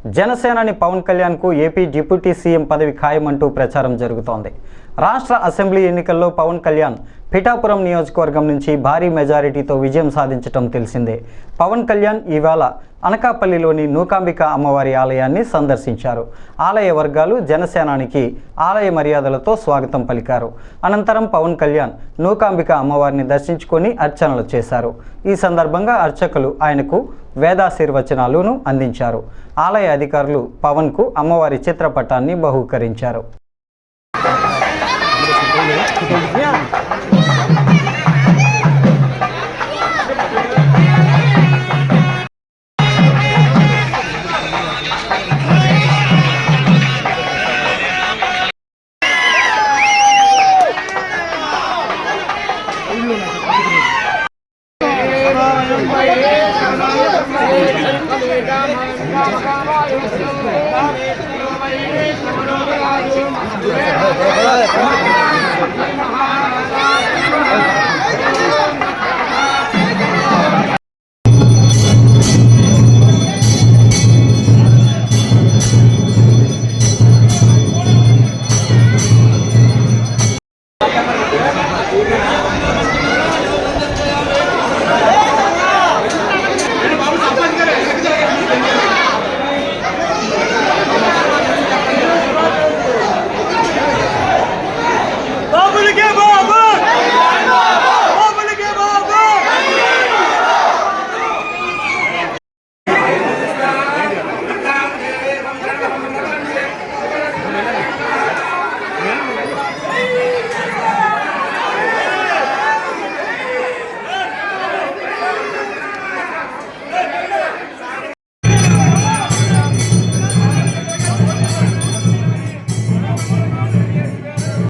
జనసేనాని పవన్ కళ్యాణ్కు AP deputy CM పదవి ఖాయమంటూ ప్రచారం జరుగుతోంది. రాష్ట్ర అసెంబ్లీ ఎన్నికల్లో పవన్ కళ్యాణ్ పిఠాపురం నియోజకవర్గం నుంచి భారీ మెజారిటీతో విజయం సాధించడం తెలిసిందే. పవన్ కళ్యాణ్ ఇవాళ అనకాపల్లిలోని నూకాంబిక అమ్మవారి ఆలయాన్ని సందర్శించారు. ఆలయ వర్గాలు జనసేనానికి ఆలయ మర్యాదలతో స్వాగతం పలికారు. అనంతరం పవన్ కళ్యాణ్ నూకాంబిక అమ్మవారిని దర్శించుకొని అర్చనలు చేశారు. ఈ సందర్భంగా అర్చకులు ఆయనకు వేదాశీర్వచనాలను అందించారు. ఆలయ అధికారులు పవన్కు అమ్మవారి చిత్రపటాన్ని బహూకరించారు. Hey!